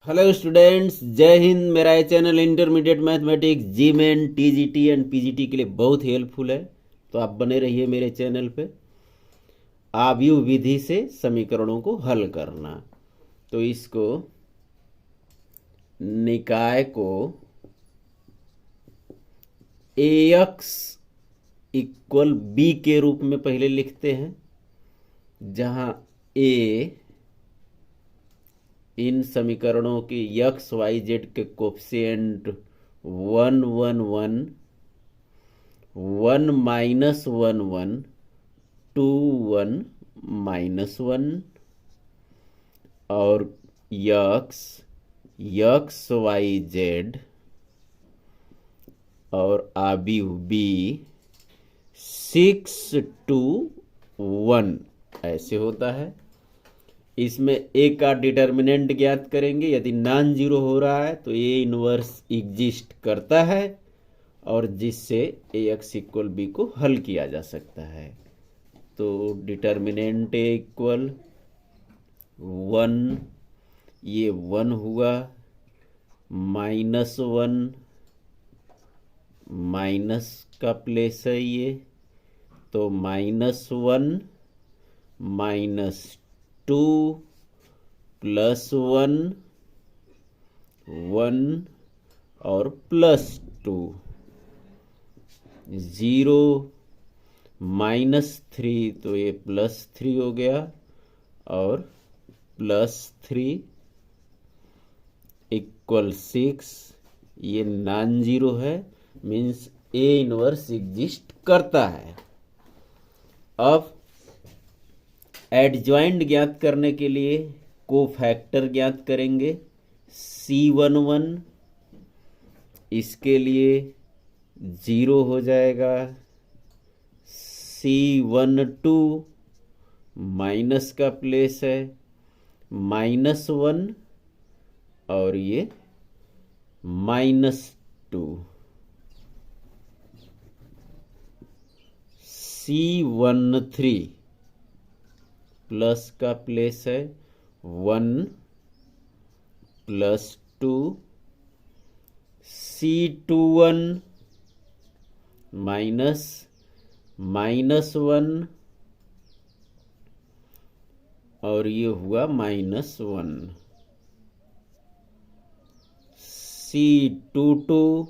Hello students, जय हिंद। मेरा ये channel intermediate mathematics JEE Main TGT and PGT के लिए बहुत हेल्पफुल है, तो आप बने रहिए मेरे चैनल पे। आव्यूह विधि से समीकरणों को हल करना, तो इसको निकाय को AX इक्वल B के रूप में पहले लिखते हैं, जहां A इन समीकरणों की एक्स वाई जेड के कोफिशिएंट 1 1 1 1 माइनस 1 1 2 1 माइनस 1 और यक्स एक्स वाई जेड और आव्यूह बी 6 2 1 ऐसे होता है। इसमें ए का डिटर्मिनेंट ज्ञात करेंगे। यदि नॉन जीरो हो रहा है तो ए इनवर्स एग्जिस्ट करता है, और जिससे AX इक्वल बी को हल किया जा सकता है। तो डिटर्मिनेंट ए इक्वल 1, ये 1 हुआ, -1 माइनस का प्लेस है ये, तो -1 -2 +1 1 और +2 0 -3, तो ये +3 हो गया, और +3 इक्वल 6। ये नॉन जीरो है, मीन्स ए इनवर्स एग्जिस्ट करता है। अब एडजॉइंट ज्ञात करने के लिए कोफैक्टर ज्ञात करेंगे। C11 इसके लिए 0 हो जाएगा। C12 माइनस का प्लेस है, -1 और ये -2। C13 प्लस का प्लेस है, 1 +2। C21 -1 और ये हुआ -1। C22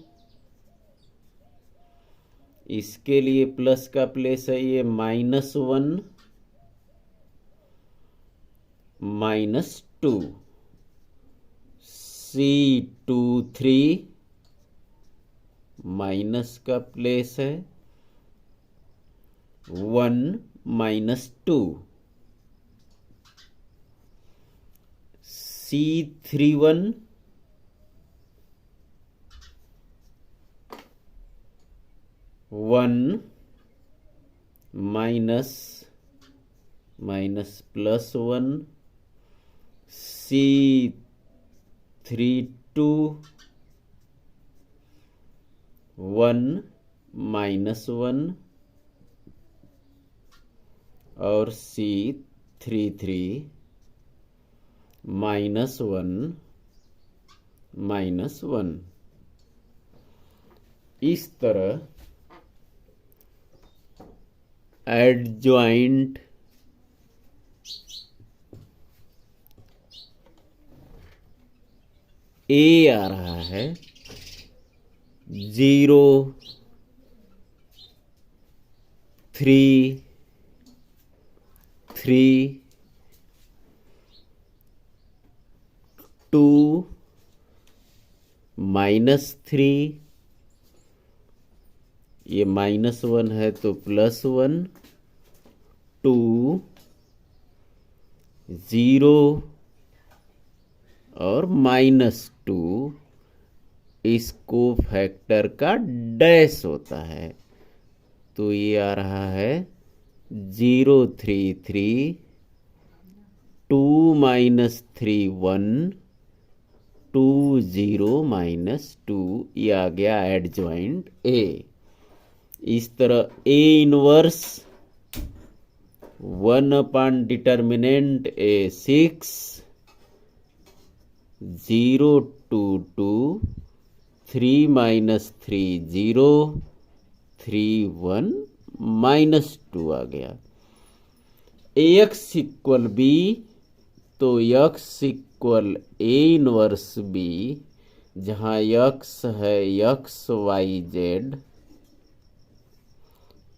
इसके लिए प्लस का प्लेस है, ये -1 -2। C23 माइनस का प्लेस है, 1 -2। C31 1 minus +1। C32 1 -1 और C33 -1 -1। इस तरह एडजॉइंट ए आ रहा है 0 3 3 2 -3, ये -1 है तो +1 2 0 और -2। इसको फैक्टर का डैश होता है, तो ये आ रहा है 0 3 3 2 -3 1 2 0 -2। ये आ गया एडजॉइंट ए। इस तरह ए इनवर्स 1/डिटर्मिनेंट A 6 0 2 2 3 माइनस 3 0 3 1 माइनस 2 आ गया। ax इक्वल बी, तो x equal A inverse B, जहाँ x है X Y Z,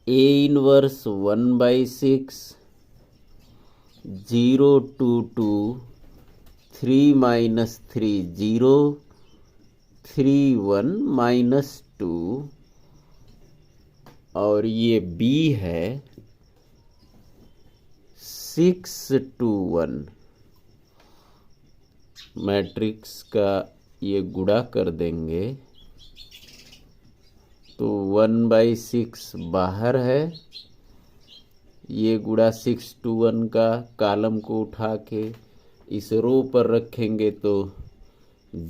A inverse 1/6 0 2 2 3 minus 3 0 3 1 minus 2, और ये b है 6 2 1। मैट्रिक्स का ये गुणा कर देंगे तो 1/6 बाहर है, ये गुणा 6 2 1 का कॉलम को उठा के इस रो पर रखेंगे तो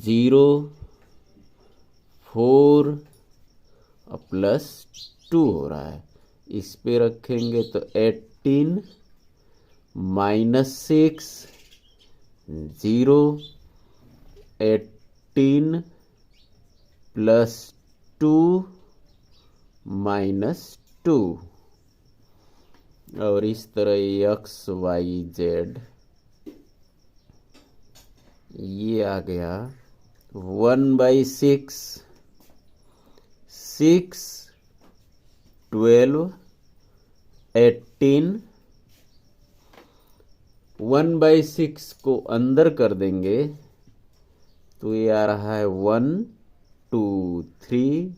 0 4 प्लस 2 हो रहा है। इस पे रखेंगे तो 18 माइनस 6 0 18 प्लस 2 माइनस 2, और इस तरह एक्स वाई जेड ये आ गया 1/6 6 12 18। 1/6 को अंदर कर देंगे तो ये आ रहा है 1 2 3।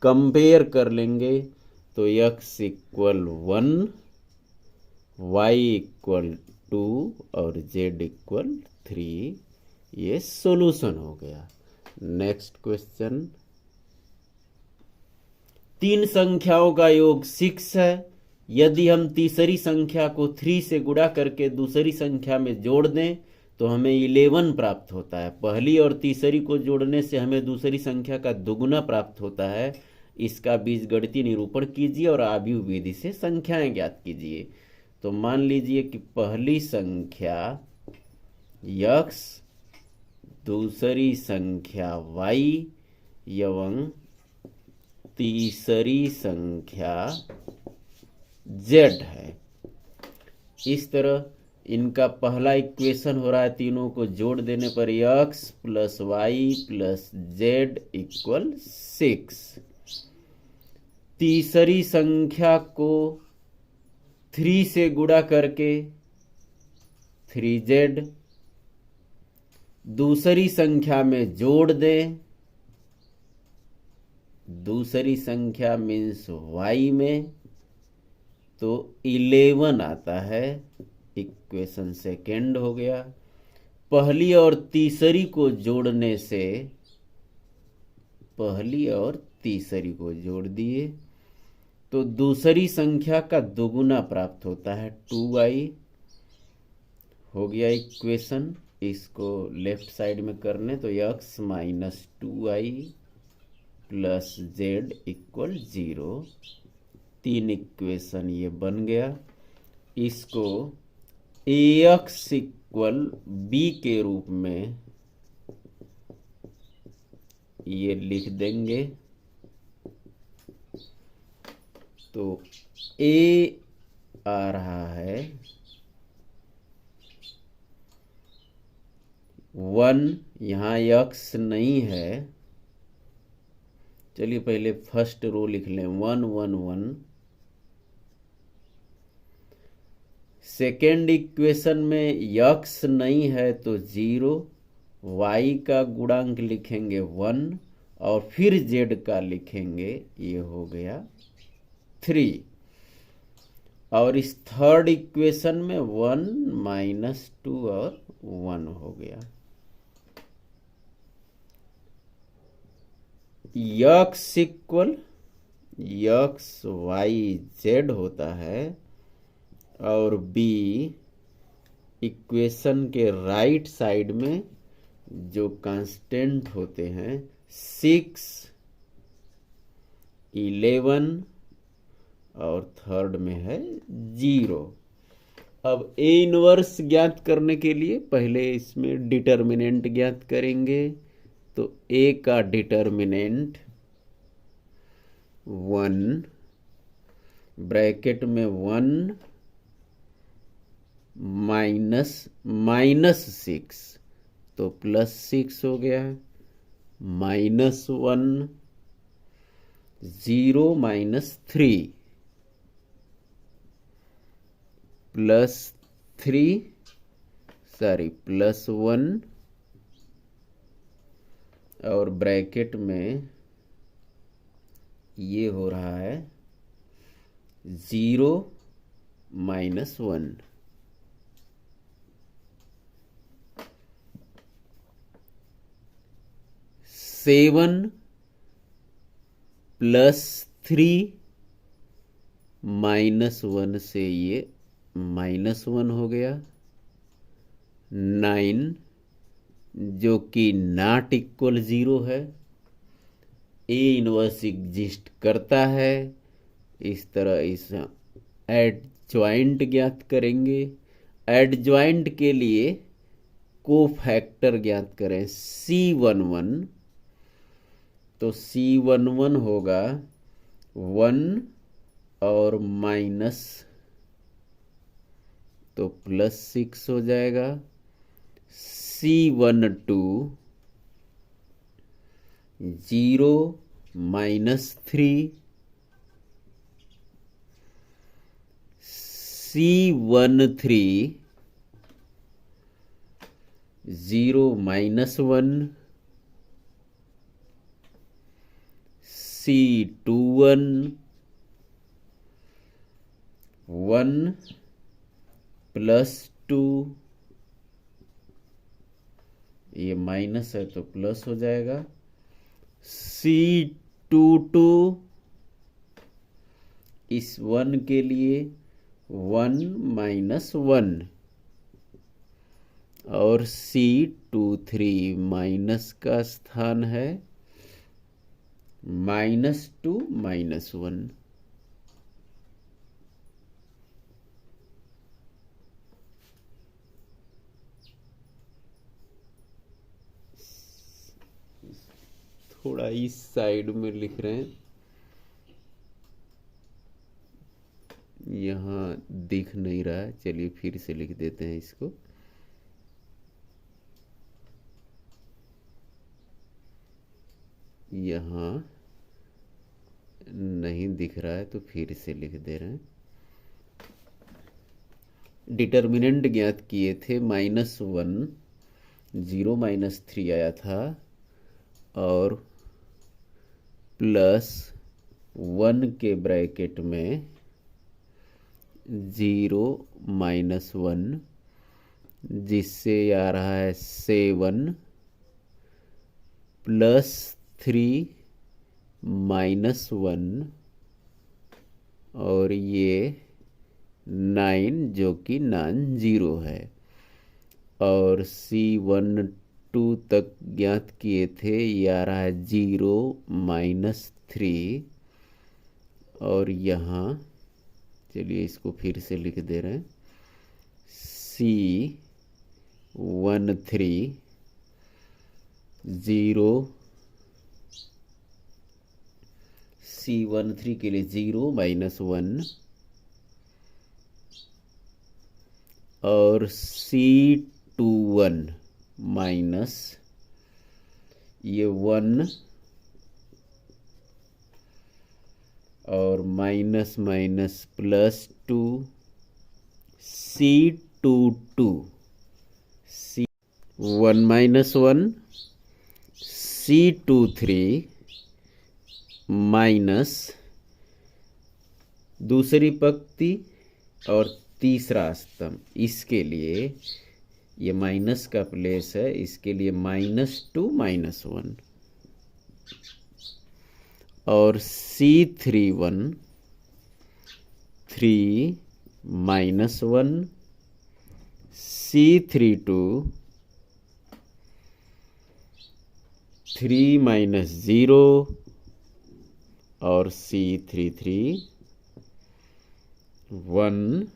कंपेयर कर लेंगे तो x इक्वल 1 y इक्वल 2 और z इक्वल 3। ये सॉल्यूशन हो गया। नेक्स्ट क्वेश्चन, तीन संख्याओं का योग 6 है। यदि हम तीसरी संख्या को 3 से गुणा करके दूसरी संख्या में जोड़ दें तो हमें 11 प्राप्त होता है। पहली और तीसरी को जोड़ने से हमें दूसरी संख्या का दुगुना प्राप्त होता है। इसका बीजगणितीय निरूपण कीजिए और आव्यूह विधि से संख्याएं ज्ञात कीजिए। तो मान लीजिए कि पहली संख्या x, दूसरी संख्या y एवं तीसरी संख्या z है। इस तरह इनका पहला इक्वेशन हो रहा है, तीनों को जोड़ देने पर x plus Y plus Z equal 6। तीसरी संख्या को 3 से गुणा करके 3z, दूसरी संख्या में जोड़ दें, दूसरी संख्या मीन्स y में, तो 11 आता है। इक्वेशन सेकेंड हो गया। पहली और तीसरी को जोड़ने से, पहली और तीसरी को जोड़ दिए तो दूसरी संख्या का दुगुना प्राप्त होता है 2y हो गया इक्वेशन। इसको लेफ्ट साइड में करने तो x minus 2y plus Z equal 0। 3 equation ये बन गया। इसको ax इक्वल b के रूप में ये लिख देंगे तो a आ रहा है 1, यहाँ x नहीं है। चलिए पहले फर्स्ट रो लिख लें 1 1 1। सेकेंड इक्वेशन में x नहीं है तो 0, y का गुणांक लिखेंगे 1 और फिर z का लिखेंगे, ये हो गया 3। और इस थर्ड इक्वेशन में 1 माइनस 2 और 1 हो गया। x equal x Y Z होता है और b इक्वेशन के राइट साइड में जो कांस्टेंट होते हैं 6 11 और थर्ड में है 0। अब ए इनवर्स ज्ञात करने के लिए पहले इसमें डिटर्मिनेंट ज्ञात करेंगे। तो ए का डिटर्मिनेंट 1, ब्रैकेट में 1 -6, तो +6 हो गया। -1 0 -3 +1 और ब्रैकेट में ये हो रहा है 0 -1। 7 +3 -1 से ये -1 हो गया। 9 जो कि नॉट इक्वल 0 है, ए इनवर्स एग्जिस्ट करता है। इस तरह इस एडजॉइंट ज्ञात करेंगे। एडजॉइंट के लिए कोफैक्टर ज्ञात करें C11, तो C11 होगा 1 और माइनस, तो +6 हो जाएगा। C12 0 -3, C13 0 -1, C21 1 +2, ये माइनस है तो प्लस हो जाएगा। C22 इस 1 के लिए 1 -1, और C23 माइनस का स्थान है, -2 -1। थोड़ा इस साइड में लिख रहे हैं, यहाँ दिख नहीं रहा है। चलिए फिर से लिख देते हैं इसको। यहाँ नहीं दिख रहा है तो फिर से लिख दे रहे हैं। डिटर्मिनेंट ज्ञात किए थे, -1 0 -3 आया था, और +1 के ब्रैकेट में 0 -1, जिससे आ रहा है 7 +3 -1, और ये 9 जो कि नॉन जीरो है। और C12 तक ज्ञात किए थे, ये आ रहा है 0 -3, और यहाँ चलिए इसको फिर से लिख दे रहे हैं। C13 0, C13 के लिए 0 -1, और C21 माइनस ये 1, और माइनस +2, C22 1 -1, C23 माइनस दूसरी पंक्ति और तीसरा स्तंभ, इसके लिए ये माइनस का प्लेस है, इसके लिए -2 -1, और C31 3 -1, C32 3 -0, और C33 1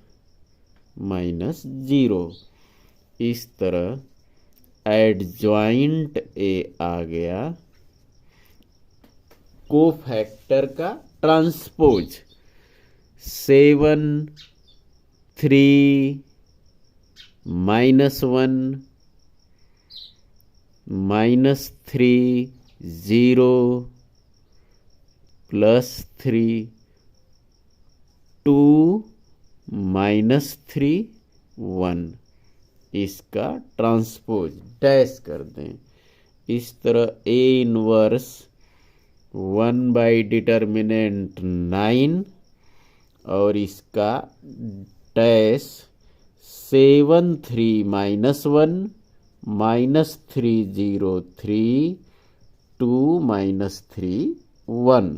माइनस 0। इस तरह एडजॉइंट ए आ गया कोफैक्टर का ट्रांसपोज। 7 3 -1 -3 0 +3 2 -3 1। इसका ट्रांसपोज डैश कर दें। इस तरह ए इनवर्स 1/डिटर्मिनेंट 9 और इसका डैश 7 3 -1 -3 0 3 2 -3 1।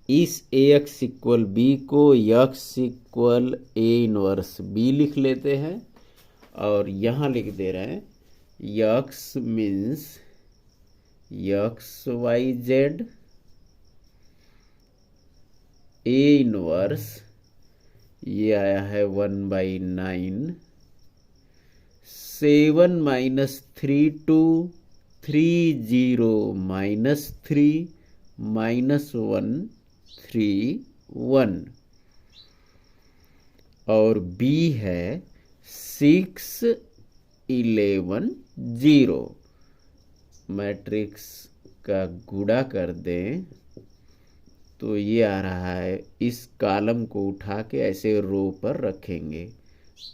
इस AX इक्वल बी को X equal A inverse B लिख लेते हैं और यहाँ लिख दे रहे हैं X means XYZ A inverse ये आया है 1/9 7 -3 2 3 0 -3 -1 3 1 और B है 6 11 0। मैट्रिक्स का गुणा कर दें तो ये आ रहा है। इस कॉलम को उठा के ऐसे रो पर रखेंगे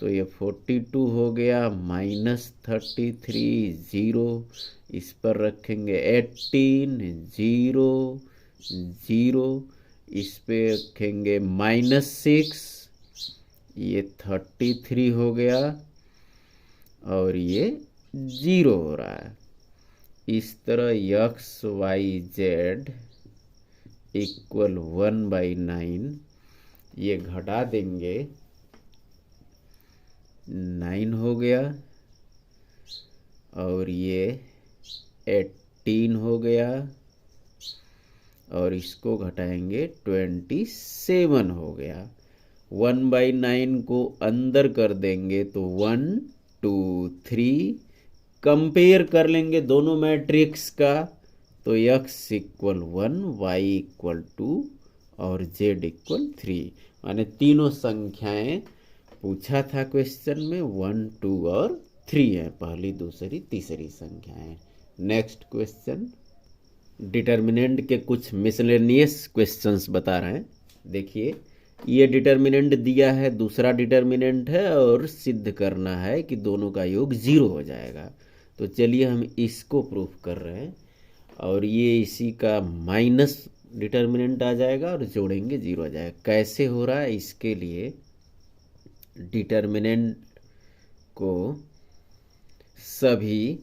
तो ये 42 हो गया -33 0। इस पर रखेंगे 18 0 0। इस पे रखेंगे -6 ये 33 हो गया और ये 0 हो रहा है। इस तरह XYZ इक्वल 1/9 ये घटा देंगे 9 हो गया और ये 18 हो गया और इसको घटाएंगे 27 हो गया। 1/9 को अंदर कर देंगे तो 1 2 3 कंपेयर कर लेंगे दोनों मैट्रिक्स का तो X इक्वल 1 Y इक्वल 2 और Z इक्वल 3। माने तीनों संख्याएं पूछा था क्वेश्चन में 1 2 और 3 है, पहली दूसरी तीसरी संख्याएं। नेक्स्ट क्वेश्चन डिटर्मिनेंट के कुछ मिसलेनियस क्वेश्चंस बता रहे हैं। देखिए ये डिटर्मिनेंट दिया है, दूसरा डिटर्मिनेंट है और सिद्ध करना है कि दोनों का योग 0 हो जाएगा। तो चलिए हम इसको प्रूफ कर रहे हैं और ये इसी का माइनस डिटर्मिनेंट आ जाएगा और जोड़ेंगे 0 आ जाएगा। कैसे हो रहा है इसके लिए डिटर्मिनेंट को सभी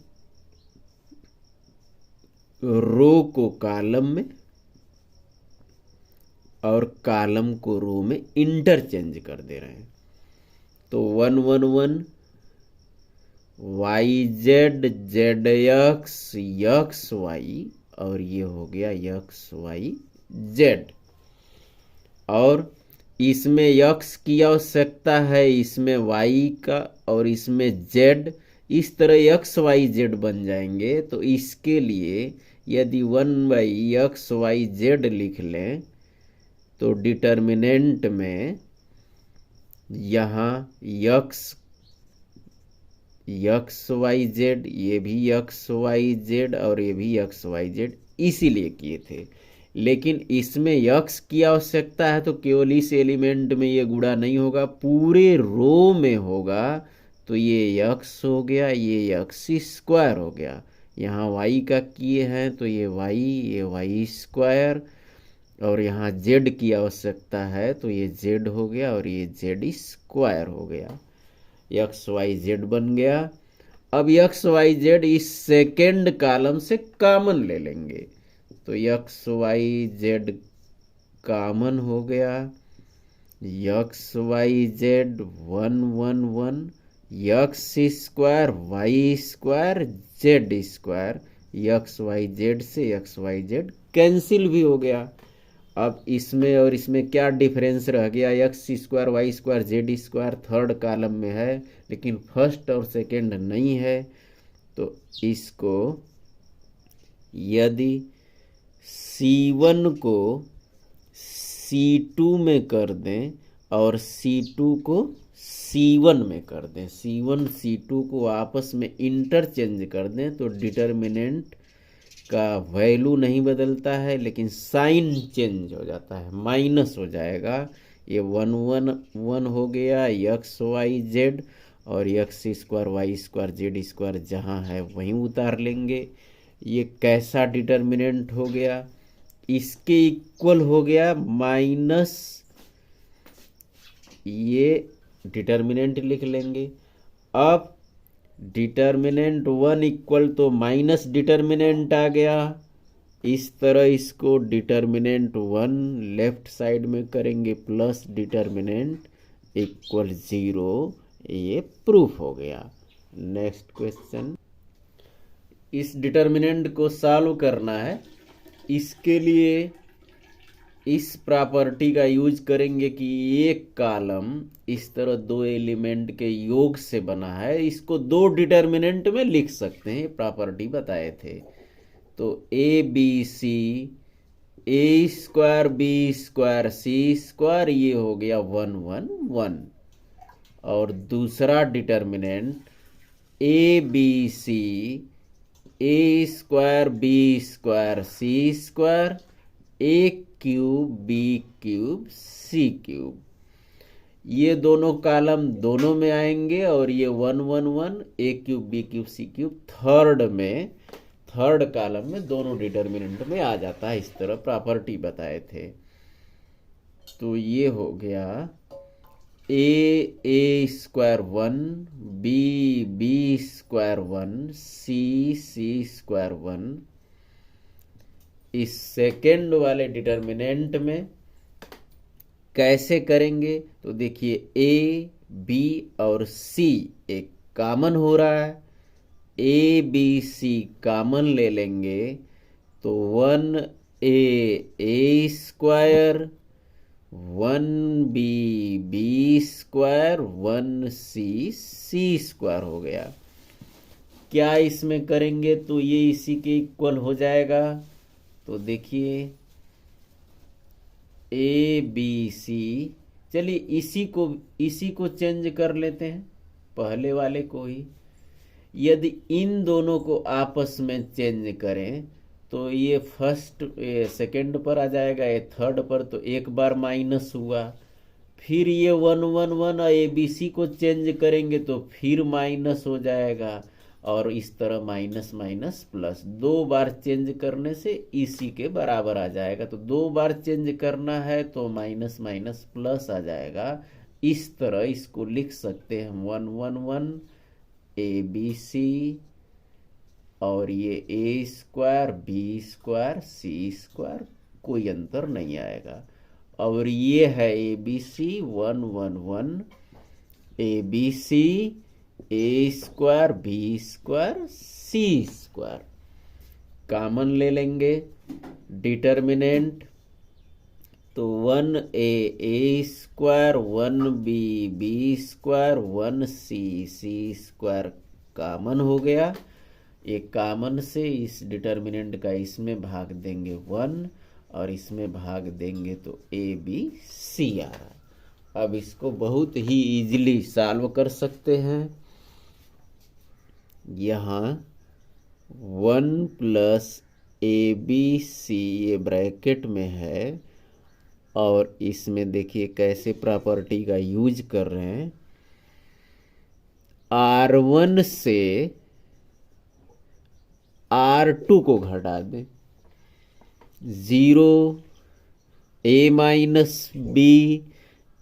रो को कॉलम में और कॉलम को रो में इंटरचेंज कर दे रहे हैं। तो 1 1 1 YZ ZX XY और ये हो गया XYZ और इसमें X की आवश्यकता है, इसमें Y का और इसमें Z। इस तरह XYZ बन जाएंगे। तो इसके लिए यदि 1/XYZ लिख लें तो डिटर्मिनेंट में यहाँ XYZ ये भी XYZ और ये भी XYZ इसीलिए किए थे। लेकिन इसमें X की आवश्यकता है तो केवल इस एलिमेंट में ये गुणा नहीं होगा, पूरे रो में होगा। तो ये X हो गया, ये X² हो गया। यहाँ Y का किए हैं तो ये Y² और यहाँ Z की आवश्यकता है तो ये Z हो गया और ये Z² हो गया। XYZ बन गया। अब XYZ इस सेकेंड कॉलम से कॉमन ले लेंगे तो XYZ कॉमन हो गया। XYZ 1 1 1 X² Y² Z²। XYZ से XYZ कैंसिल भी हो गया। अब इसमें और इसमें क्या डिफरेंस रह गया, X square Y square Z square third column में है लेकिन फर्स्ट और सेकंड नहीं है। तो इसको यदि C1 को C2 में कर दें और C2 को C1 में कर दें, C1 C2 को आपस में इंटरचेंज कर दें तो डिटर्मिनेंट का वैल्यू नहीं बदलता है लेकिन साइन चेंज हो जाता है, माइनस हो जाएगा। ये 1 1 1 हो गया, एक्स वाई जेड और X square Y square Z square जहाँ है वहीं उतार लेंगे। ये कैसा डिटर्मिनेंट हो गया, इसके इक्वल हो गया माइनस, ये डिटर्मिनेंट लिख लेंगे। अब डिटर्मिनेंट 1 इक्वल तो माइनस डिटर्मिनेंट आ गया, इस तरह इसको डिटर्मिनेंट 1 लेफ्ट साइड में करेंगे प्लस डिटर्मिनेंट इक्वल 0, ये प्रूफ हो गया। नेक्स्ट क्वेश्चन, इस डिटर्मिनेंट को सॉल्व करना है, इसके लिए इस प्रॉपर्टी का यूज करेंगे कि एक कॉलम इस तरह दो एलिमेंट के योग से बना है, इसको दो डिटर्मिनेंट में लिख सकते हैं, प्रॉपर्टी बताए थे। तो A B C, A square B square C square, ये हो गया 1 1 1। और दूसरा determinant A B C, A square B square C square, A cube B cube C cube, ये दोनों कॉलम दोनों में आएंगे और ये 1 1 1 ए cube B cube C cube third में, थर्ड कॉलम में दोनों डिटर्मिनेंट में आ जाता है, इस तरह प्रॉपर्टी बताए थे। तो ये हो गया ए square 1, B square 1, C square 1। इस सेकेंड वाले डिटर्मिनेंट में कैसे करेंगे, तो देखिए ए बी और सी एक कॉमन हो रहा है, ए बी सी कॉमन ले लेंगे तो 1 A square, 1 B square, 1 C square हो गया। क्या इसमें करेंगे तो ये इसी के इक्वल हो जाएगा। तो देखिए ए बी सी, चलिए इसी को चेंज कर लेते हैं, पहले वाले को ही। यदि इन दोनों को आपस में चेंज करें तो ये फर्स्ट सेकंड पर आ जाएगा, ये थर्ड पर, तो एक बार माइनस हुआ, फिर ये 1 1 1 ए बी सी को चेंज करेंगे तो फिर माइनस हो जाएगा, और इस तरह माइनस माइनस प्लस, 2 बार चेंज करने से इसी के बराबर आ जाएगा। तो 2 बार चेंज करना है तो माइनस माइनस प्लस आ जाएगा। इस तरह इसको लिख सकते हैं 1 1 1 ए बी सी, और ये A square B square C square, कोई अंतर नहीं आएगा। और ये है A B C 1 1 1 A B C, A square B square C square, common ले लेंगे डिटर्मिनेंट, तो 1 A square, 1 B square, 1 C square common हो गया। ये कॉमन से इस डिटर्मिनेंट का इसमें भाग देंगे 1 और इसमें भाग देंगे तो ए बी सी आ रहा है। अब इसको बहुत ही इजीली सॉल्व कर सकते हैं। यहाँ 1 प्लस ए बी सी ये ब्रैकेट में है, और इसमें देखिए कैसे प्रॉपर्टी का यूज कर रहे हैं, R1 से R2 को घटा दें, 0 ए माइनस बी,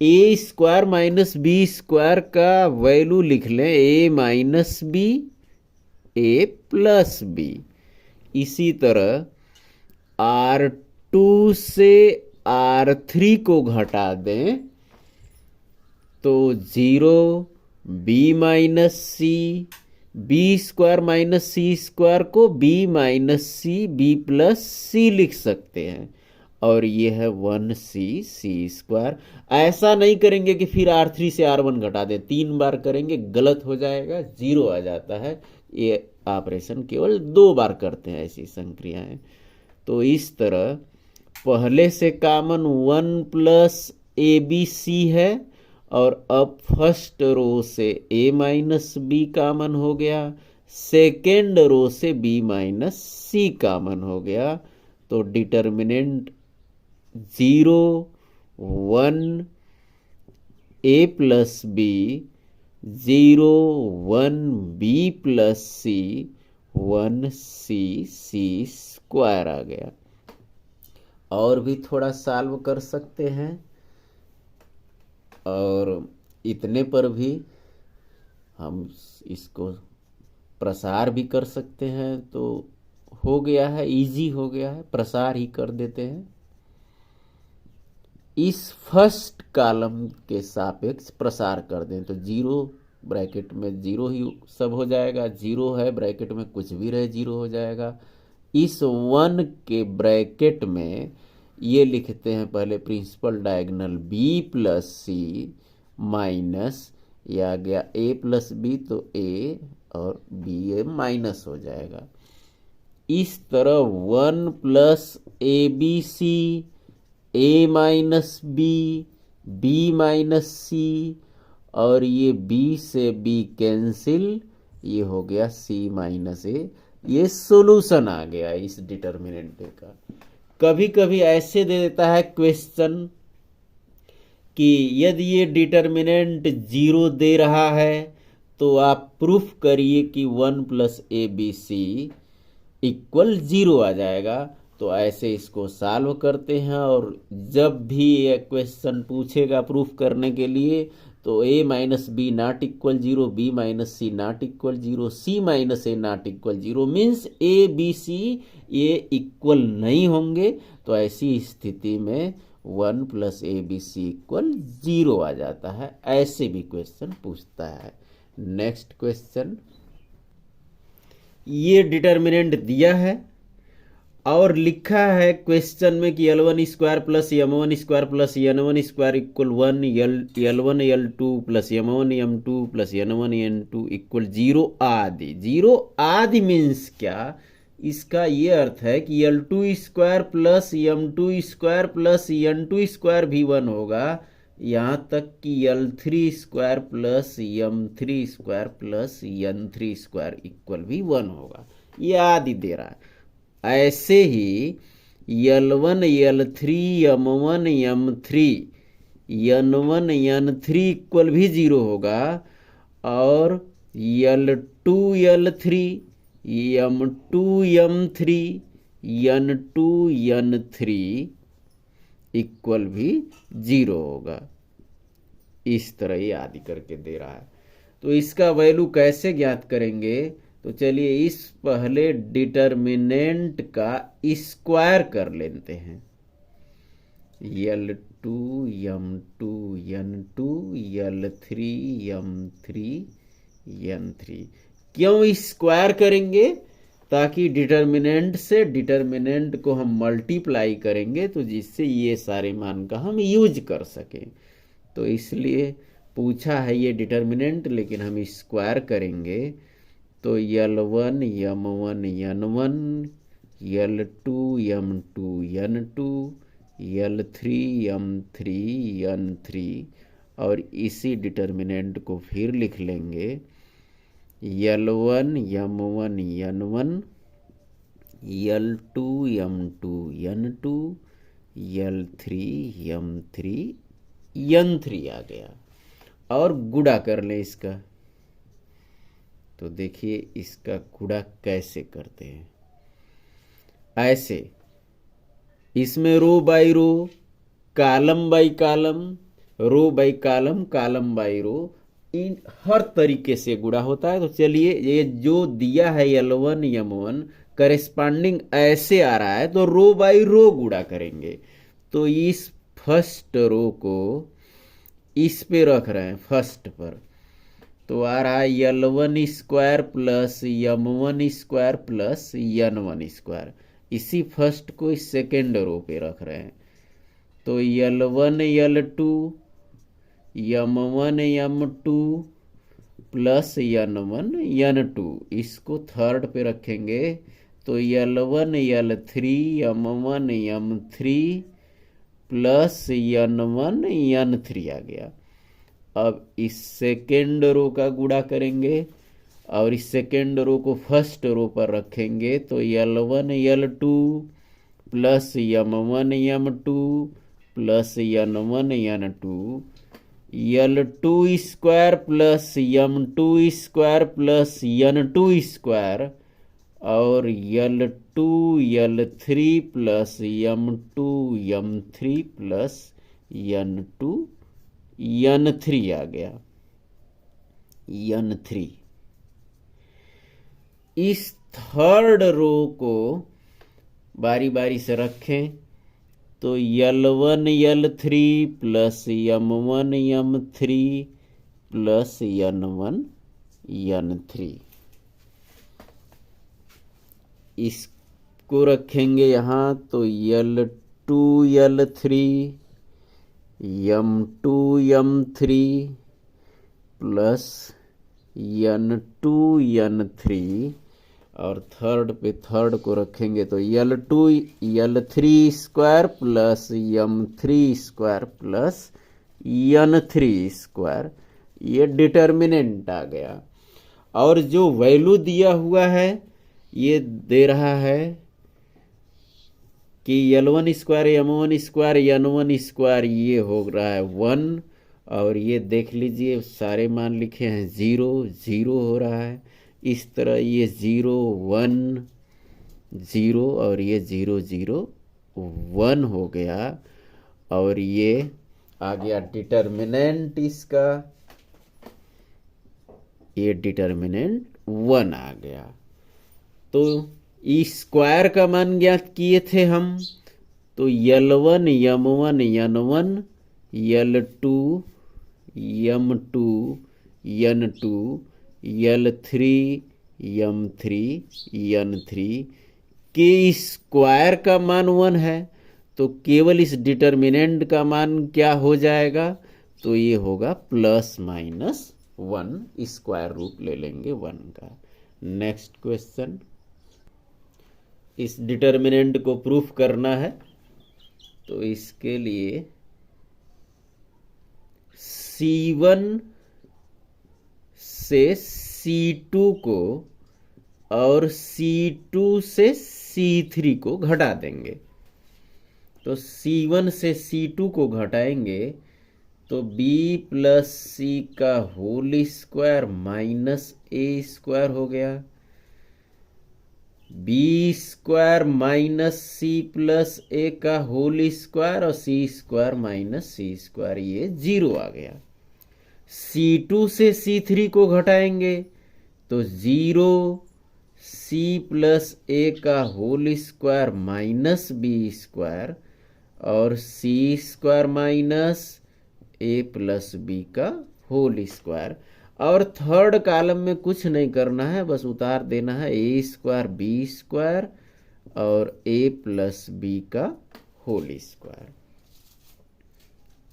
ए स्क्वायर माइनस बी स्क्वायर का वैल्यू लिख लें ए माइनस बी ए प्लस बी। इसी तरह R2 से R3 को घटा दें तो 0 B minus C, B square minus C square को B minus C B plus C लिख सकते हैं। और ये है 1c² ऐसा नहीं करेंगे कि फिर R3 से R1 घटा दें, 3 बार करेंगे गलत हो जाएगा, 0 आ जाता है। ये ऑपरेशन केवल 2 बार करते हैं ऐसी संक्रियाएं। तो इस तरह पहले से कॉमन 1 प्लस ABC है, और अब फर्स्ट रो से A माइनस B कॉमन हो गया, सेकेंड रो से B माइनस C कॉमन हो गया। तो determinant 0 1 A plus B, 0 1 B plus C, 1c² आ गया। और भी थोड़ा सॉल्व कर सकते हैं, और इतने पर भी हम इसको प्रसार भी कर सकते हैं। तो हो गया है, इजी हो गया है, प्रसार ही कर देते हैं। इस फर्स्ट कॉलम के सापेक्ष प्रसार कर दें तो 0 ब्रैकेट में 0 ही सब हो जाएगा, 0 है ब्रैकेट में कुछ भी रहे 0 हो जाएगा। इस 1 के ब्रैकेट में ये लिखते हैं पहले principal diagonal B plus C minus, ये आ गया A प्लस B, तो A और B माइनस हो जाएगा। इस तरह 1 plus ABC, A minus B, B minus C, और ये B से B कैंसिल, ये हो गया C माइनस A। ये सोल्यूशन आ गया इस डिटर्मिनेंट का। कभी कभी ऐसे दे देता है क्वेश्चन कि यदि ये डिटर्मिनेंट 0 दे रहा है तो आप प्रूफ करिए कि 1 प्लस ABC इक्वल 0 आ जाएगा। तो ऐसे इसको सॉल्व करते हैं, और जब भी ये क्वेश्चन पूछेगा प्रूफ करने के लिए तो A minus B not equal 0, B minus C not equal 0, C minus A not equal 0, means A B C ये इक्वल नहीं होंगे। तो ऐसी स्थिति में 1 प्लस ABC इक्वल 0 आ जाता है। ऐसे भी क्वेश्चन पूछता है। नेक्स्ट क्वेश्चन, ये डिटर्मिनेंट दिया है और लिखा है क्वेश्चन में कि L1² plus M1² plus N1² equal 1, L1 L2 plus M1 M2 plus N1 N2 equal 0 आदि। 0 आदि मीन्स क्या? इसका ये अर्थ है कि L2² plus M2² plus N2² भी 1 होगा, यहाँ तक कि L3² plus M3² plus N3² equal भी 1 होगा। ये आदि दे रहा है। ऐसे ही L1 L3 M1 M3 N1 N3 equal भी 0 होगा, और L2 L3 M2 M3 N2 N3 equal भी 0 होगा। इस तरह ये आदि करके दे रहा है। तो इसका वैल्यू कैसे ज्ञात करेंगे? तो चलिए इस पहले डिटर्मिनेंट का स्क्वायर कर लेते हैं। L2 M2 N2 L3 M3 N3 क्यों स्क्वायर करेंगे? ताकि डिटर्मिनेंट से डिटर्मिनेंट को हम मल्टीप्लाई करेंगे, तो जिससे ये सारे मान का हम यूज कर सकें। तो इसलिए पूछा है ये डिटर्मिनेंट, लेकिन हम स्क्वायर करेंगे। तो L1 M1 N1 L2 M2 N2 L3 M3 N3, और इसी डिटर्मिनेंट को फिर लिख लेंगे L1 M1 N1 L2 M2 N2 L3 M3 N3 आ गया। और गुणा कर लें इसका। तो देखिए इसका गुणा कैसे करते हैं। ऐसे इसमें row by row, column by column, row by column, column by row, इन हर तरीके से गुणा होता है। तो चलिए ये जो दिया है L1 M1 करेस्पॉन्डिंग ऐसे आ रहा है, तो रो बाई रो गुणा करेंगे। तो इस फर्स्ट रो को इस पे रख रहे हैं फर्स्ट पर, तो आ रहा है L1² plus M1² plus N1²। इसी फर्स्ट को इस सेकेंड रो पे रख रहे हैं। तो L1 L2 M1 M2 plus N1 N2 इसको थर्ड पे रखेंगे तो L1 L3 M1 M3 plus N1 N3 आ गया। अब इस सेकेंड रो का गुणा करेंगे और इस सेकेंड रो को फर्स्ट रो पर रखेंगे तो L1 L2 plus M1 M2 plus N1 N2 L2 square plus M2 square plus N2 square और L2 L3 plus M2 M3 plus N2 N3 आ गया। N3 इस थर्ड रो को बारी बारी से रखें तो L1 L3 plus M1 M3 plus N1 N3 इसको रखेंगे यहाँ तो L2 L3 M2 M3 plus N2 N3 और थर्ड पे थर्ड को रखेंगे तो L2 L3 square plus M3 square plus N3 square, ये डिटर्मिनेंट आ गया। और जो वैल्यू दिया हुआ है ये दे रहा है कि L1 square M1 square N1 square ये हो रहा है 1 और ये देख लीजिए सारे मान लिखे हैं 0 0 हो रहा है। इस तरह ये 0 1 0 और ये 0 0 1 हो गया और ये आ गया डिटर्मिनेंट इसका, ये डिटर्मिनेंट 1 आ गया। तो इस स्क्वायर का मान ज्ञात किए थे हम तो L1 M1 N1 L2 M2 N2 L3 M3 N3 के स्क्वायर का मान 1 है तो केवल इस डिटर्मिनेंट का मान क्या हो जाएगा तो ये होगा प्लस माइनस 1, स्क्वायर रूट ले लेंगे 1 का। नेक्स्ट क्वेश्चन, इस डिटर्मिनेंट को प्रूफ करना है तो इसके लिए C1 से C2 को और C2 से C3 को घटा देंगे। तो C1 से C2 को घटाएंगे तो B प्लस C का whole square minus A square हो गया, B square minus C plus A का होल स्क्वायर और C square minus C square, ये 0 आ गया। C2 से C3 को घटाएंगे तो 0 C प्लस A का whole square minus B square और C square minus A plus B का होल स्क्वायर। और थर्ड कॉलम में कुछ नहीं करना है, बस उतार देना है A स्क्वायर B स्क्वायर और A प्लस B का होल स्क्वायर।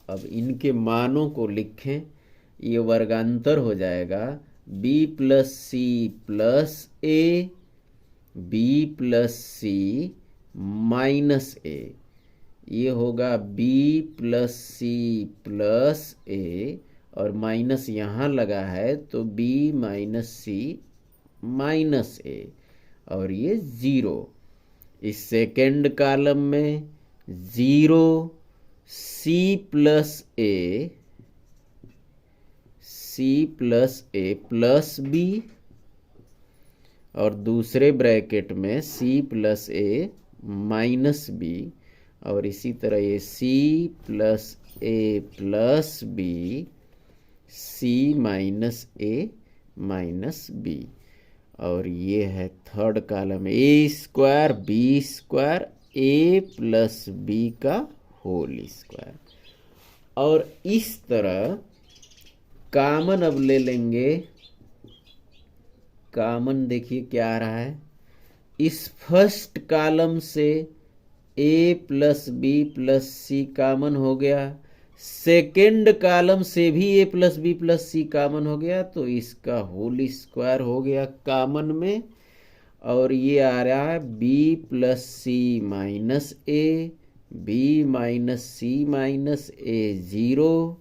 अब इनके मानों को लिखें, ये वर्गांतर हो जाएगा B plus C plus A, B plus C minus A, ये होगा B plus C plus A और माइनस यहाँ लगा है तो B minus C minus A और ये 0। इस सेकेंड कॉलम में 0 C plus A plus B और दूसरे ब्रैकेट में C plus A minus B और इसी तरह ये C plus A plus B C minus A minus B और ये है third column A square B square A plus B का होल स्क्वायर। और इस तरह कॉमन अब ले लेंगे, कॉमन देखिए क्या आ रहा है इस फर्स्ट कॉलम से ए प्लस बी प्लस सी कॉमन हो गया, सेकेंड कॉलम से भी ए प्लस बी प्लस सी कॉमन हो गया, तो इसका होल स्क्वायर हो गया कॉमन में। और ये आ रहा है B plus C minus A, B minus C minus A 0,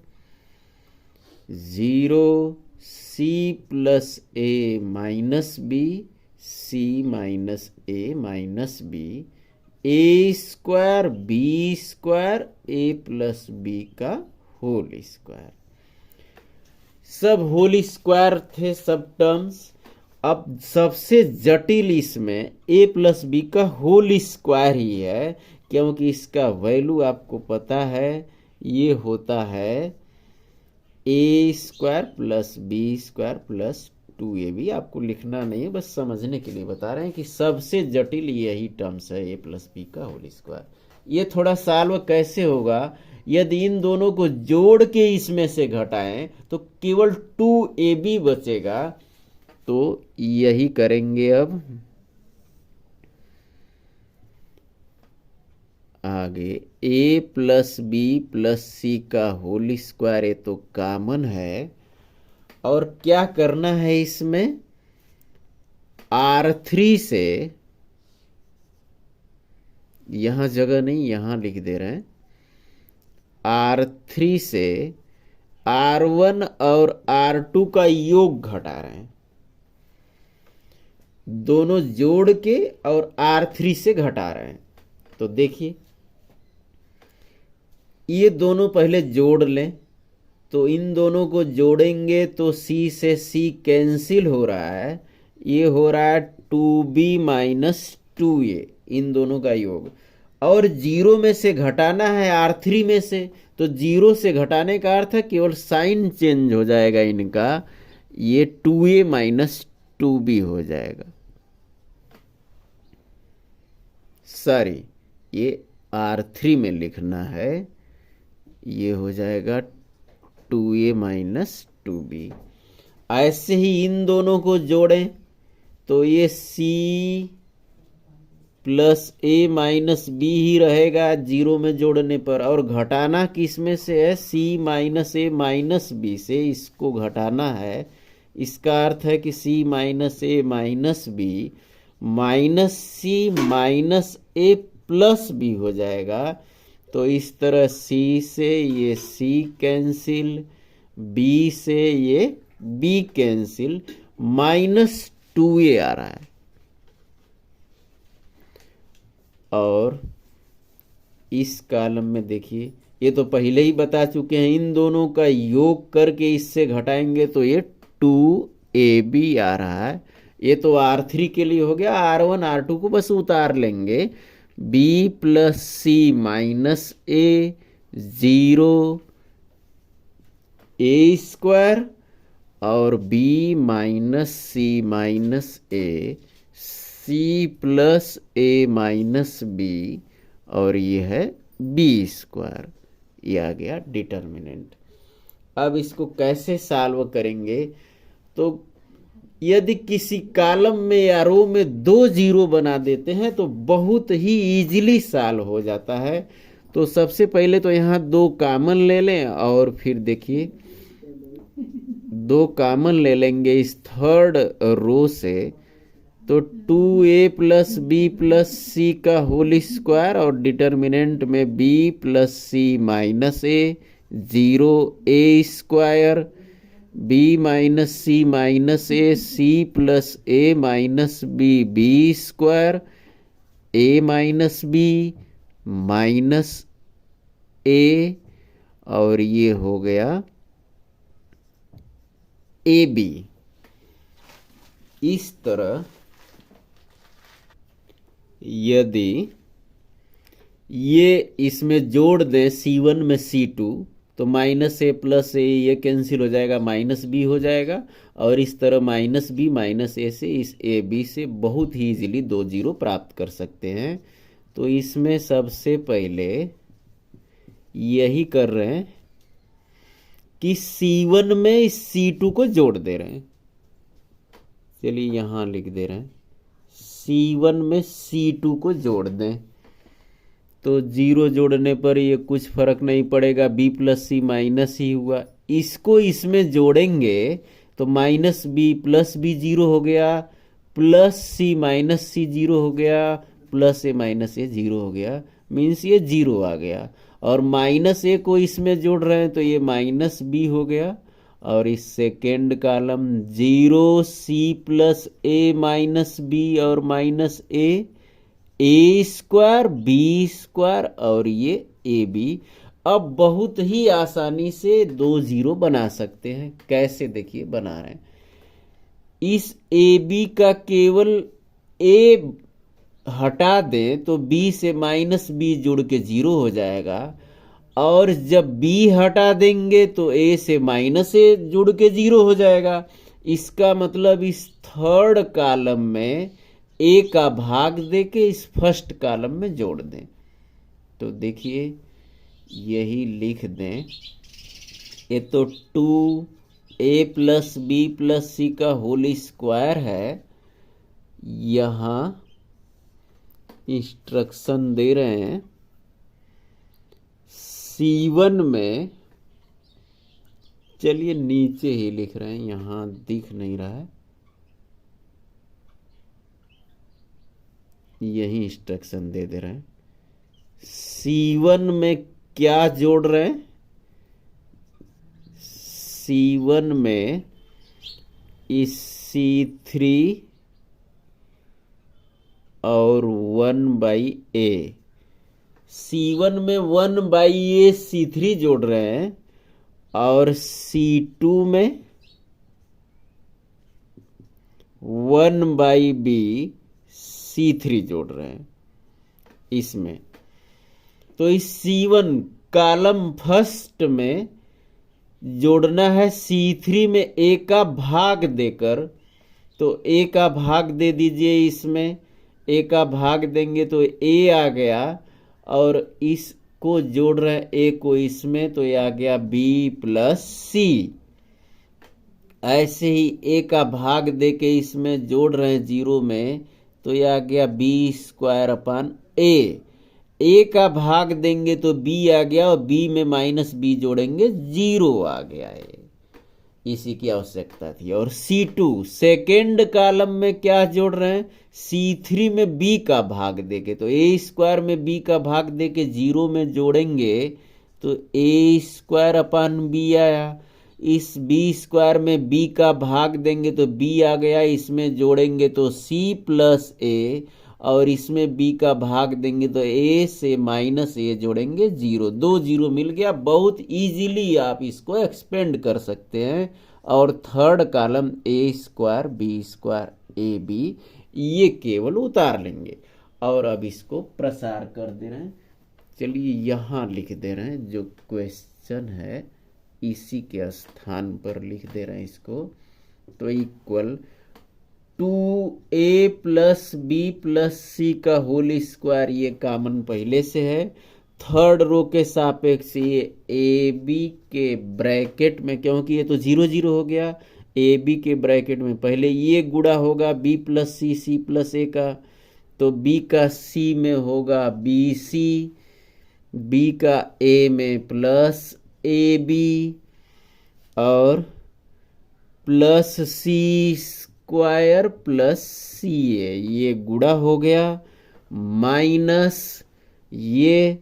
0 C plus A minus B, C minus A minus B, A square B square A plus B का होल स्क्वायर। सब whole square थे सब terms. अब सबसे जटिल इसमें ए plus B का whole square ही है, क्योंकि इसका वैल्यू आपको पता है ये होता है A square plus B square plus 2ab। आपको लिखना नहीं है, बस समझने के लिए बता रहे हैं कि सबसे जटिल यही टर्म्स है ए प्लस बी का होल स्क्वायर। ये थोड़ा सॉल्व कैसे होगा, यदि इन दोनों को जोड़ के इसमें से घटाएं तो केवल 2ab बचेगा। तो यही करेंगे। अब आगे ए प्लस बी प्लस सी का होल स्क्वायर ये तो कॉमन है, और क्या करना है इसमें R3 से, यहां जगह नहीं यहां लिख दे रहे हैं, R3 से R1 और R2 का योग घटा रहे हैं, दोनों जोड़ के और R3 से घटा रहे हैं। तो देखिए ये दोनों पहले जोड़ लें, तो इन दोनों को जोड़ेंगे तो C से C कैंसिल हो रहा है, ये हो रहा है 2b माइनस 2a, इन दोनों का योग। और 0 में से घटाना है R3 में से, तो 0 से घटाने का अर्थ है केवल साइन चेंज हो जाएगा इनका, ये 2a माइनस 2b हो जाएगा। सॉरी, ये R3 में लिखना है, ये हो जाएगा 2a माइनस 2b। ऐसे ही इन दोनों को जोड़ें तो ये c plus a minus b ही रहेगा 0 में जोड़ने पर, और घटाना किस में से है, c minus a minus b से, इसको घटाना है। इसका अर्थ है कि c minus a minus b minus c minus a plus b हो जाएगा। तो इस तरह C से ये C कैंसिल, B से ये B कैंसिल, माइनस 2a आ रहा है। और इस कॉलम में देखिए, ये तो पहले ही बता चुके हैं, इन दोनों का योग करके इससे घटाएंगे तो ये 2ab आ रहा है। ये तो R3 के लिए हो गया, R1 R2 को बस उतार लेंगे। b plus C minus A 0 A square, और b minus C minus A C plus A minus B, और ये है b स्क्वायर। ये आ गया डिटर्मिनेंट। अब इसको कैसे सॉल्व करेंगे, तो यदि किसी कॉलम में या रो में 2 0 बना देते हैं तो बहुत ही इजीली सॉल्व हो जाता है। तो सबसे पहले तो यहाँ 2 कॉमन ले लें, और फिर देखिए 2 कॉमन ले लेंगे इस थर्ड रो से, तो 2a plus B plus C का होल स्क्वायर, और डिटर्मिनेंट में b plus C minus A 0 a square, b minus C minus A C plus A minus B B square, A minus B minus A, और ये हो गया A B. इस तरह यदि ये इसमें जोड़ दें C1 में C2, तो माइनस ए प्लस ए ये कैंसिल हो जाएगा, माइनस बी हो जाएगा। और इस तरह माइनस बी माइनस ए से इस ए बी से बहुत ही इजीली 2 0 प्राप्त कर सकते हैं। तो इसमें सबसे पहले यही कर रहे हैं कि C1 में इस C2 को जोड़ दे रहे हैं। चलिए यहां लिख दे रहे हैं C1 में C2 को जोड़ दें तो 0 जोड़ने पर ये कुछ फर्क नहीं पड़ेगा, b प्लस सी माइनस ही हुआ। इसको इसमें जोड़ेंगे तो माइनस बी प्लस बी 0 हो गया, प्लस सी माइनस सी 0 हो गया, प्लस ए माइनस ए 0 हो गया, मीन्स ये 0 आ गया। और माइनस ए को इसमें जोड़ रहे हैं तो ये माइनस बी हो गया। और इस second column 0 C plus A minus B और माइनस ए स्क्वायर बी स्क्वायर और ये ए बी। अब बहुत ही आसानी से 2 0 बना सकते हैं। कैसे, देखिए बना रहे हैं। इस ए बी का केवल ए हटा दें तो बी से माइनस बी जुड़ के 0 हो जाएगा, और जब बी हटा देंगे तो ए से माइनस ए जुड़ के 0 हो जाएगा। इसका मतलब इस थर्ड कॉलम में ए का भाग देके इस फर्स्ट कॉलम में जोड़ दें। तो देखिए यही लिख दें, ये तो 2a plus B plus C का होल स्क्वायर है। यहाँ इंस्ट्रक्शन दे रहे हैं C1 में, चलिए नीचे ही लिख रहे हैं, यहाँ दिख नहीं रहा है, यही इंस्ट्रक्शन दे रहे हैं। C1 में क्या जोड़ रहे हैं? C1 में इस C3 और 1/a, C1 में 1/a C3 जोड़ रहे हैं, और C2 में 1/b C3 जोड़ रहे हैं इसमें। तो इस C1 कॉलम फर्स्ट में जोड़ना है C3 में a का भाग देकर, तो a का भाग दे दीजिए, इसमें a का भाग देंगे तो a आ गया, और इसको जोड़ रहे हैं a को इसमें, तो ये आ गया b प्लस सी। ऐसे ही a का भाग दे के इसमें जोड़ रहे हैं 0 में, तो ये आ गया b स्क्वायर अपन a का भाग देंगे तो b आ गया, और b में माइनस b जोड़ेंगे 0 आ गया है। इसी की आवश्यकता थी। और C2 सेकेंड कॉलम में क्या जोड़ रहे हैं? C3 में b का भाग देके, तो a स्क्वायर में b का भाग देके 0 में जोड़ेंगे तो a स्क्वायर अपन b आया। इस b स्क्वायर में b का भाग देंगे तो b आ गया, इसमें जोड़ेंगे तो c प्लस a, और इसमें b का भाग देंगे तो a से माइनस a जोड़ेंगे 0। 2 0 मिल गया। बहुत इजीली आप इसको एक्सपेंड कर सकते हैं। और third column a square B square A B, ये केवल उतार लेंगे। और अब इसको प्रसार कर दे रहे हैं। चलिए यहाँ लिख दे रहे हैं, जो क्वेश्चन है इसी के स्थान पर लिख दे रहे हैं इसको। तो equal 2a plus B plus C का होल स्क्वायर, ये कॉमन पहले से है। थर्ड रो के सापेक्ष ये ए बी के ब्रैकेट में, क्योंकि ये तो 0 0 हो गया, ए बी के ब्रैकेट में पहले ये गुणा होगा b प्लस सी सी प्लस ए का, तो b का c में होगा बी सी, b का a में प्लस ए बी, और प्लस सी स्क्वायर प्लस सी ए, ये गुणा हो गया, माइनस ये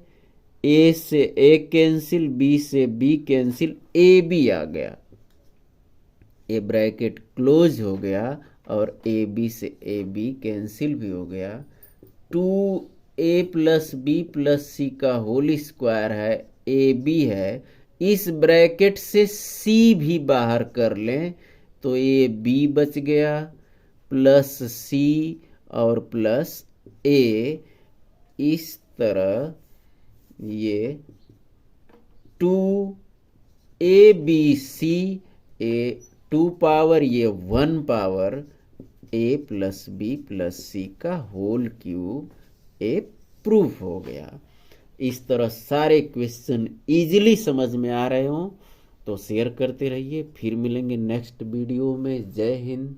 a से a कैंसिल, b से b कैंसिल, ए बी आ गया, ये ब्रैकेट क्लोज हो गया, और ए बी से ए बी कैंसिल भी हो गया। 2a plus B plus C का होल स्क्वायर है, ए बी है। इस ब्रैकेट से c भी बाहर कर लें तो ये b बच गया, प्लस c और प्लस a। इस तरह ये 2abc, a 2 पावर ये 1 power a plus b plus c का होल क्यूब ए प्रूफ हो गया। इस तरह सारे क्वेश्चन इजीली समझ में आ रहे हों तो शेयर करते रहिए। फिर मिलेंगे नेक्स्ट वीडियो में। जय हिंद।